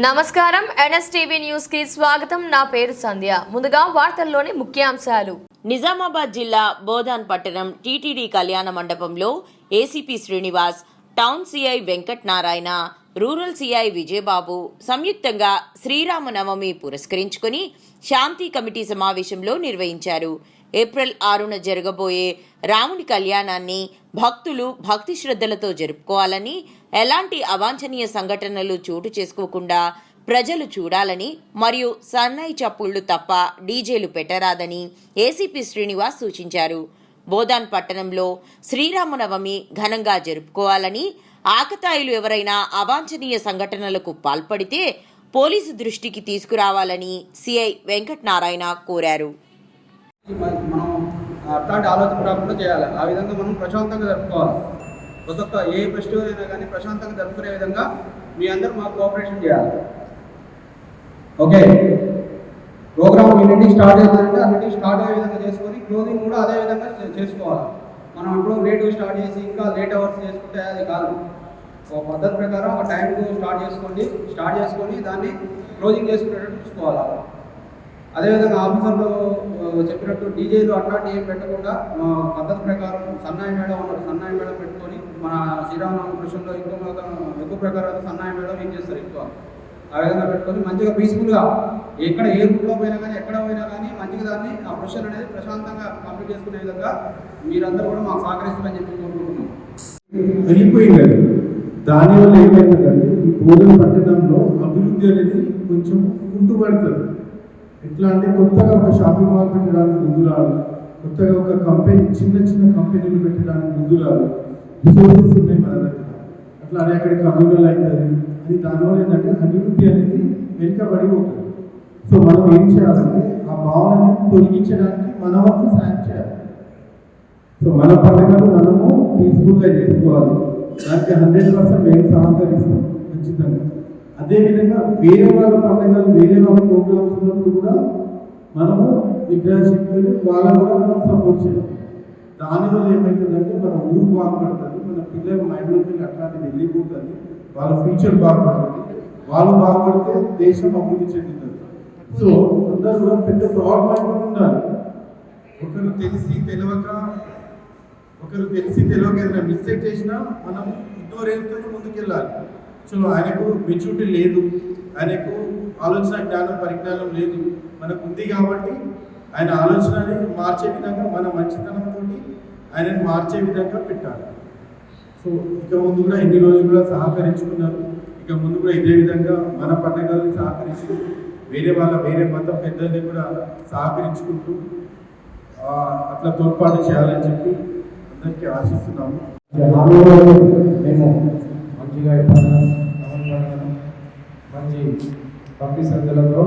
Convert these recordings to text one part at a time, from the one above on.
నమస్కారం NSTV news కి స్వాగతం. నా పేరు సంధ్య. ముందుగా వార్తల్లోని ముఖ్యాంశాలు. నిజామాబాద్ జిల్లా బోధాన్ పట్టణం టీటీడీ కళ్యాణ మండపంలో ACP Srinivas, town CI Venkat Narayana, rural CI Vijaya Babu సంయుక్తంగా శ్రీరామనవమి పురస్కరించుకుని శాంతి కమిటీ సమావేశంలో నిర్వహించారు. ఏప్రిల్ 6న జరగబోయే రాముని కళ్యాణాన్ని భక్తులు భక్తి శ్రద్ధలతో జరుపుకోవాలని, ఎలాంటి అవాంఛనీయ సంఘటనలు చోటు చేసుకోకుండా ప్రజలు చూడాలని మరియు సన్నాయి చప్పుళ్లు తప్ప డీజేలు పెట్టరాదని ఏసీపీ శ్రీనివాస్ సూచించారు. బోధాన్ పట్టణంలో శ్రీరామనవమి ఘనంగా జరుపుకోవాలని, ఆకతాయిలు ఎవరైనా అవాంఛనీయ సంఘటనలకు పాల్పడితే పోలీసు దృష్టికి తీసుకురావాలని సిఐ వెంకట్ నారాయణ కోరారు. మనం అట్లాంటి ఆలోచన రాకుండా చేయాలి. ఆ విధంగా మనం ప్రశాంతంగా జరుపుకోవాలి. ప్రతి ఒక్క ఏ ఫెస్టివల్ అయినా కానీ ప్రశాంతంగా జరుపుకునే విధంగా మీ అందరూ మాకు కోఆపరేషన్ చేయాలి. ఓకే, ప్రోగ్రామ్ ఎన్నింటికి స్టార్ట్ అవుతుందంటే అన్నింటికి స్టార్ట్ అయ్యే విధంగా చేసుకొని క్లోజింగ్ కూడా అదే విధంగా చేసుకోవాలి. మనం ఇప్పుడు లేట్గా స్టార్ట్ చేసి ఇంకా లేట్ అవర్స్ చేసుకుంటే అది కాదు. ఒక పద్ధతి ప్రకారం ఒక టైంకు స్టార్ట్ చేసుకొని దాన్ని క్లోజింగ్ చేసుకునేటట్టు చూసుకోవాలి. అదేవిధంగా ఆఫీసర్లు చెప్పినట్టు డీజేలు అట్లాంటివి ఏం పెట్టకుండా పద్ధతి ప్రకారం సన్నాయి మేడం పెట్టుకొని మన శ్రీరామనవమి కృష్ణలో ఎక్కువ ప్రకారం సన్నాయి మేడం ఏం చేస్తారు ఎక్కువ. ఆ విధంగా పెట్టుకొని మంచిగా పీస్ఫుల్గా ఎక్కడ ఏ రూట్లో పోయినా కానీ ఎక్కడ పోయినా కానీ మంచిగా దాన్ని ఆ కృష్ణ అనేది ప్రశాంతంగా కంప్లీట్ చేసుకునే విధంగా మీరందరూ కూడా మాకు సహకరిస్తారని చెప్పి కోరుకుంటున్నాం. వెళ్ళిపోయింది. దానివల్ల ఏమైతుందంటే ఈ బోధన పట్టణంలో అభివృద్ధి అనేది కొంచెం కుంటుపడుతుంది. ఎట్లా అంటే కొత్తగా ఒక షాపింగ్ మాల్ పెట్టడానికి ముందు రాదు, కొత్తగా ఒక కంపెనీ చిన్న కంపెనీలు పెట్టడానికి ముందు రాదు. రిసోర్సెస్ ఉన్నాయి మన దగ్గర, అట్లా అది అక్కడ కమ్యూనల్ అవుతుంది. అది దానివల్ల ఏంటంటే అభివృద్ధి అనేది వెనుకబడిపోతుంది. సో మనం ఏం చేయాలంటే ఆ భావనని తొలగించడానికి మన వంతు సాయం చేయాలి. సో మన పండుగను మనము పీస్ఫుల్గా చేసుకోవాలి. దానికి 100% మేము సహకరిస్తాం ఖచ్చితంగా. అదేవిధంగా వేరే వాళ్ళ పండుగలు వేరే వాళ్ళ ప్రోగ్రామ్స్ ఉన్నప్పుడు కూడా మనము విద్యాశక్తులు వాళ్ళకు కూడా మనం సపోర్ట్ చేయాలి. దానివల్ల ఏమవుతుందంటే మన ఊరు బాగుపడుతుంది, మన పిల్లల మైండ్లోకి అట్లాంటిది వెళ్ళిపోతుంది, వాళ్ళ ఫ్యూచర్ బాగుపడుతుంది. వాళ్ళు బాగుపడితే దేశం అభివృద్ధి చెందుతుంది. సో అందరూ కూడా పెద్ద బ్రాడ్ మైండ్ ఉండాలి. ఒకరు తెలిసి తెలియక ఏదైనా మిస్టేక్ చేసినా మనం ఇగ్నోరెన్స్తో ముందుకెళ్ళాలి. సో ఆయనకు మెచ్యూరిటీ లేదు, ఆయనకు ఆలోచన పరిజ్ఞానం లేదు, మనకు ఉంది కాబట్టి ఆయన ఆలోచనని మార్చే విధంగా మన మంచితనంతో ఆయనను మార్చే విధంగా పెట్టాలి. సో ఇక ముందు కూడా ఎన్ని రోజులు కూడా సహకరించుకున్నారు. ఇక ముందు కూడా ఇదే విధంగా మన పండుగల్ని సహకరిస్తూ వేరే మతం పెద్దల్ని కూడా సహకరించుకుంటూ అట్లా తోడ్పాటు చేయాలని చెప్పి అందరికీ ఆశిస్తున్నాము. మేము మంచిగా మంచి భక్తి శ్రద్ధలతో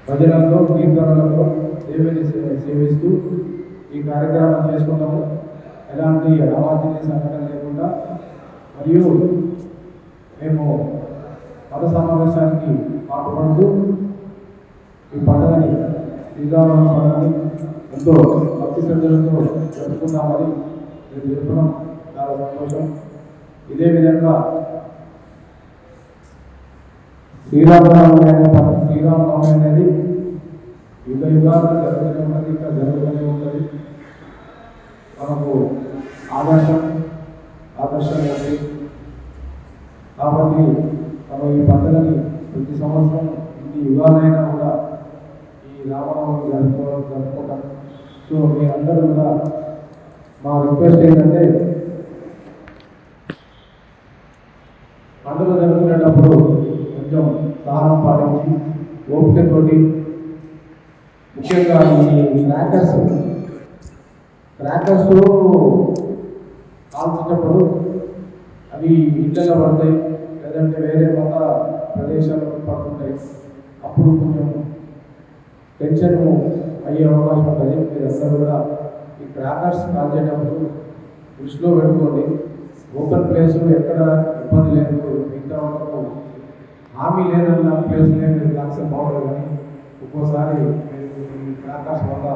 భజనలతో కీర్తనలతో దేవుని సేవిస్తూ ఈ కార్యక్రమం చేసుకున్నాము. ఎలాంటి అవాంఛనీయ సంఘటన లేకుండా మరియు మేము మత సమావేశానికి పాల్పడుతూ ఈ పండుగని శ్రీరామనవమి పండుగని ఎంతో భక్తి శ్రద్ధలతో జరుపుకున్నామని నేను చెప్పడం చాలా సంతోషం. ఇదే విధంగా శ్రీరామనవమి అనేది యుగాలు జరుగుతూనే ఉన్నది, ఇంకా జరుగుతూనే ఉంటుంది. మనకు ఆదర్శం ఉంది. కాబట్టి మనం ఈ పండుగని ప్రతి సంవత్సరం ఇన్ని యుగాలైనా కూడా ఈ రామనవమి జరుపుకుంటాం. సో మీ అందరూ కూడా మా రిక్వెస్ట్ ఏంటంటే పండుగ జరుపుకునేటప్పుడు కొంచెం సహనం పాటించి ఓపికతోటి, ముఖ్యంగా ఈ క్రాకర్స్ కాల్చేటప్పుడు అవి ఇళ్ళలో పడతాయి, లేదంటే వేరే మత ప్రదేశాల్లో పడుతుంటాయి. అప్పుడు కొంచెం టెన్షన్ అయ్యే అవకాశం ఉంటుంది. మీరు అందరూ కూడా ఈ క్రాకర్స్ కాల్చేటప్పుడు దృష్టిలో పెట్టుకోండి. ఓపెన్ ప్లేస్ ఎక్కడ ఇబ్బంది లేదు, మిగతా వరకు హామీ లేదన్న ప్లేస్లో మీరు కాల్సిన బాగుంటుంది. కానీ ఒక్కోసారి ఈ క్రాకర్స్ వల్ల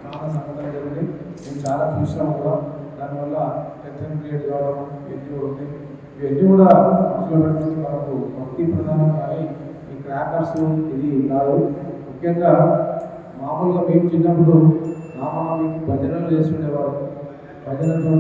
చాలా సంఘటన జరిగింది. మేము చాలా చూసినాం కూడా. దానివల్ల టెన్షన్ క్రియేట్ కావడం ఎక్కువ ఉంది. ఇవన్నీ కూడా మనసులో పెట్టుకుని మనకు భక్తి ప్రధానం, కానీ ఈ క్రాకర్స్ ఇది కాదు. ముఖ్యంగా మామూలుగా మేము చిన్నప్పుడు రామనవమికి భజనలు చేస్తుండేవారు. భజనతో